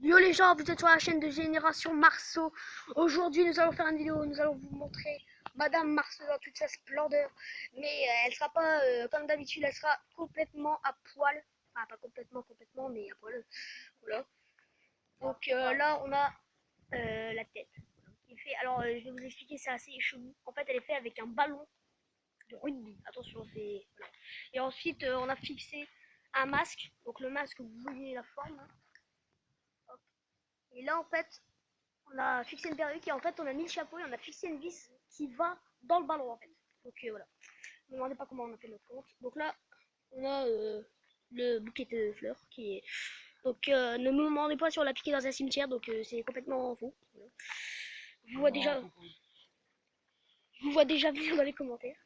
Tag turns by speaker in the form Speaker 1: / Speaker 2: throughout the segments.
Speaker 1: Yo les gens, vous êtes sur la chaîne de Génération Marceau. Aujourd'hui nous allons faire une vidéo, nous allons vous montrer Madame Marceau dans toute sa splendeur. Mais elle sera pas comme d'habitude, elle sera complètement à poil. Enfin pas complètement, mais à poil. Voilà. Donc là on a la tête. Qui est fait, alors je vais vous expliquer, c'est assez chelou. En fait elle est faite avec un ballon de rugby. Attention, c'est... Voilà. Et ensuite on a fixé un masque. Donc le masque, vous voyez la forme. Hein. Et là en fait on a fixé une perruque et en fait on a mis le chapeau et on a fixé une vis qui va dans le ballon en fait. Donc voilà. Ne me demandez pas comment on a fait notre compte. Donc là on a le bouquet de fleurs qui est. Donc ne me demandez pas si on l'a piqué dans un cimetière, donc c'est complètement faux. Voilà. Je vous vois déjà. Je vous vois déjà vu dans les commentaires.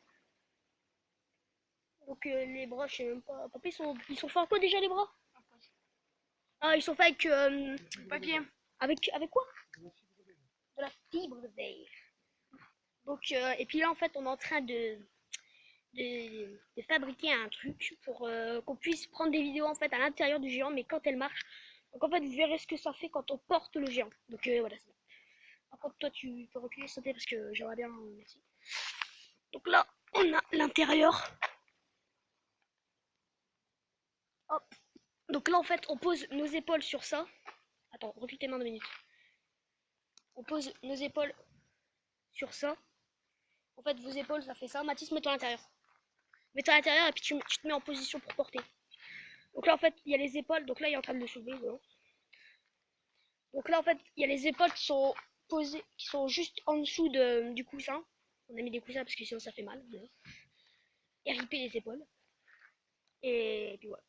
Speaker 1: Donc les bras, je sais même pas. Papa, ils sont faits en quoi déjà les bras? Ah, ils sont faits avec papier. Avec quoi? De la fibre d'ail. Donc et puis là en fait on est en train de fabriquer un truc pour qu'on puisse prendre des vidéos en fait à l'intérieur du géant mais quand elle marche. Donc en fait vous verrez ce que ça fait quand on porte le géant. Donc voilà c'est bon. Par contre toi tu peux reculer sauter parce que j'aimerais bien, merci. Donc là on a l'intérieur. Hop. Donc là en fait on pose nos épaules sur ça. Attends, recule tes mains 2 minutes. On pose nos épaules sur ça. En fait vos épaules ça fait ça. Mathis, mets-toi à l'intérieur. Mets-toi à l'intérieur et puis tu te mets en position pour porter. Donc là en fait il y a les épaules, donc là il est en train de le soulever. Voilà. Donc là en fait il y a les épaules qui sont posées, qui sont juste en dessous du coussin. On a mis des coussins parce que sinon ça fait mal. Voilà. Et ripper les épaules. Et puis voilà.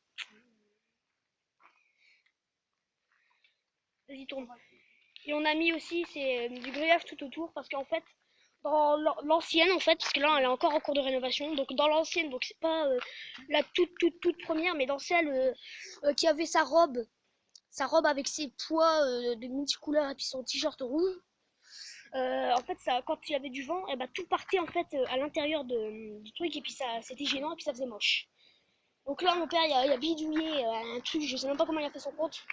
Speaker 1: Vas-y tourne. Et on a mis aussi du grillage tout autour parce qu'en fait dans l'ancienne en fait, parce que là elle est encore en cours de rénovation, donc dans l'ancienne, donc c'est pas la toute première, mais dans celle qui avait sa robe avec ses pois de multicouleurs et puis son t-shirt rouge. En fait, ça, quand il y avait du vent, et bah, tout partait en fait à l'intérieur du truc et puis ça, c'était gênant et puis ça faisait moche. Donc là, mon père, il a bidouillé un truc, je sais même pas comment il a fait son compte.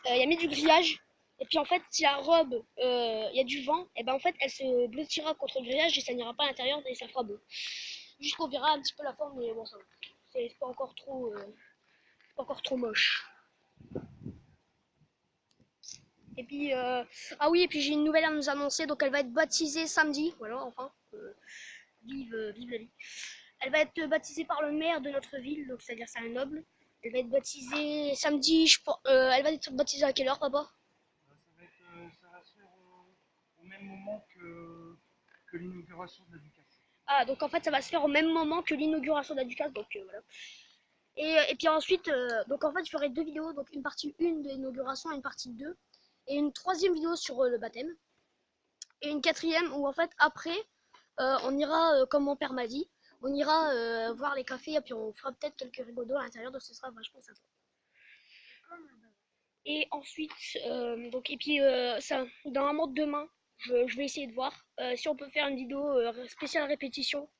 Speaker 1: Il a mis du grillage. Et puis en fait, si la robe, il y a du vent, et ben en fait, elle se blottira contre le grillage et ça n'ira pas à l'intérieur et ça fera beau. Juste qu'on verra un petit peu la forme, mais bon, ça va. C'est pas encore trop moche. Et puis, ah oui, et puis j'ai une nouvelle à nous annoncer, donc elle va être baptisée samedi, voilà, enfin, vive la vie. Elle va être baptisée par le maire de notre ville, donc c'est-à-dire c'est un noble. Elle va être baptisée samedi, elle va être baptisée à quelle heure, papa?
Speaker 2: Ça va se faire au même moment que l'inauguration de la Ducasse.
Speaker 1: Ah, donc en fait ça va se faire au même moment que l'inauguration de la Ducasse, donc voilà. Et puis ensuite, donc en fait je ferai 2 vidéos, donc une partie 1 de l'inauguration et une partie 2. Et une troisième vidéo sur le baptême. Et une quatrième où en fait après on ira comme mon père m'a dit, on ira voir les cafés et puis on fera peut-être quelques rigolos à l'intérieur, donc ce sera vachement sympa. Et ensuite donc et puis ça normalement demain je vais essayer de voir si on peut faire une vidéo spéciale répétition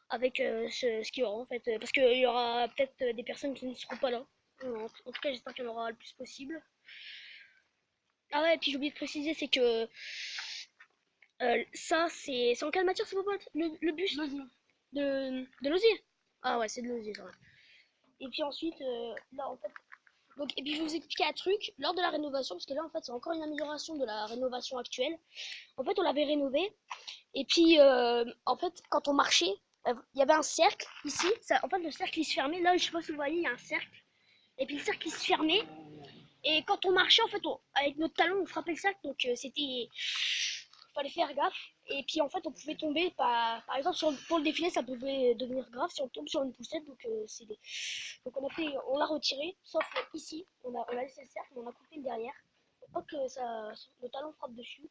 Speaker 1: avec ce qu'il y aura en fait, parce qu'il y aura peut-être des personnes qui ne seront pas là. En tout cas j'espère qu'il y en aura le plus possible. Ah ouais, et puis j'ai oublié de préciser, c'est que ça, c'est en quelle matière, ça, popote? Le buste de l'osier. Ah ouais, c'est de l'osier, ça va. Et puis ensuite, là, en fait... Donc, et puis je vais vous expliquer un truc, lors de la rénovation, parce que là, en fait, c'est encore une amélioration de la rénovation actuelle. En fait, on l'avait rénové, et puis, en fait, quand on marchait, il y avait un cercle, ici. Ça, en fait, le cercle, il se fermait. Là, je sais pas si vous voyez, il y a un cercle. Et puis, le cercle, il se fermait. Et quand on marchait, en fait, avec notre talon, on frappait le cercle, donc c'était... Fallait faire gaffe. Et puis en fait, on pouvait tomber, par exemple, pour le défilé, ça pouvait devenir grave si on tombe sur une poussette. Donc, donc on l'a retiré, sauf ici, on a laissé le cercle, mais on a coupé le derrière. Pour pas que le talon frappe dessus.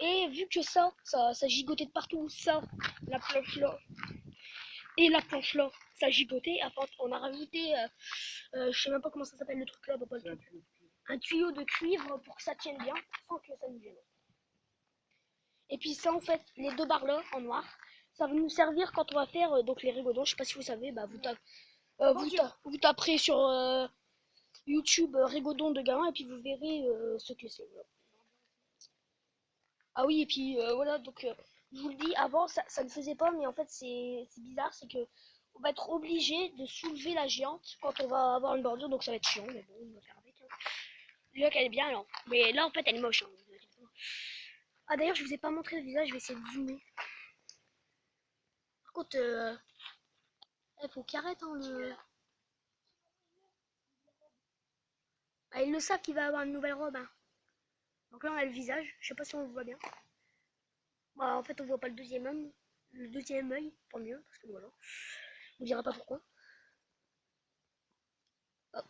Speaker 1: Et vu que ça gigotait de partout, ça, la planche là, et la planche là, ça gigotait. Enfin, on a rajouté, je sais même pas comment ça s'appelle le truc là, pas le truc. Un tuyau de cuivre pour que ça tienne bien, sans que ça nous gêne. Et puis ça en fait, les 2 barres là en noir, ça va nous servir quand on va faire donc les rigodons. Je sais pas si vous savez, bah vous taperez sur YouTube Rigodon de Gamin et puis vous verrez ce que c'est. Voilà. Ah oui, et puis voilà, donc je vous le dis, avant ça ne faisait pas, mais en fait c'est bizarre, c'est que on va être obligé de soulever la géante quand on va avoir une bordure, donc ça va être chiant, mais bon, on va faire avec. Hein. Déjà qu'elle est bien là, mais là en fait elle est moche. Hein, vous inquiétez pas. Ah d'ailleurs, je vous ai pas montré le visage, je vais essayer de zoomer. Par contre, faut qu'il arrête hein, le. Ah, ils le savent qu'il va avoir une nouvelle robe. Hein. Donc là on a le visage, je sais pas si on le voit bien. Bah en fait on voit pas le deuxième œil, tant mieux, parce que voilà. On dira pas pourquoi. Hop.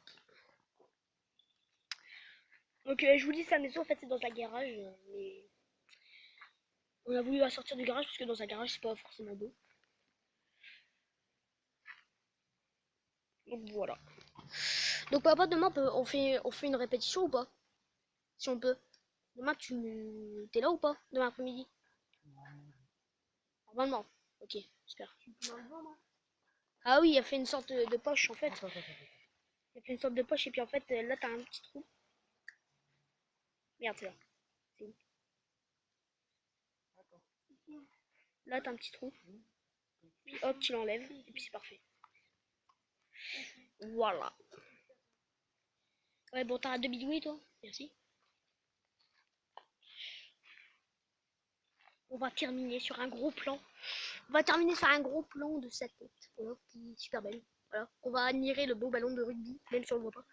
Speaker 1: Donc je vous dis sa maison en fait c'est dans un garage, mais on a voulu la sortir du garage parce que dans un garage c'est pas forcément beau. Donc voilà. Donc papa demain on fait une répétition ou pas? Si on peut. Demain tu t'es là ou pas? Demain après-midi? Normalement. Ok, super. Ah oui, il a fait une sorte de poche en fait. Il a fait une sorte de poche et puis en fait là t'as un petit trou. Merde c'est là. C'est où? Là t'as un petit trou. Puis hop tu l'enlèves et puis c'est parfait. Voilà. Ouais bon t'arrêtes de bidouiller toi. Merci. On va terminer sur un gros plan. On va terminer sur un gros plan de sa tête. Voilà, qui est super belle. Voilà. On va admirer le beau ballon de rugby, même si on le voit pas.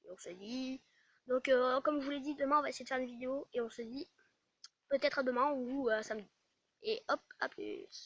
Speaker 1: Et on se dit. Donc comme je vous l'ai dit, demain on va essayer de faire une vidéo et on se dit peut-être à demain ou à samedi. Et hop, à plus.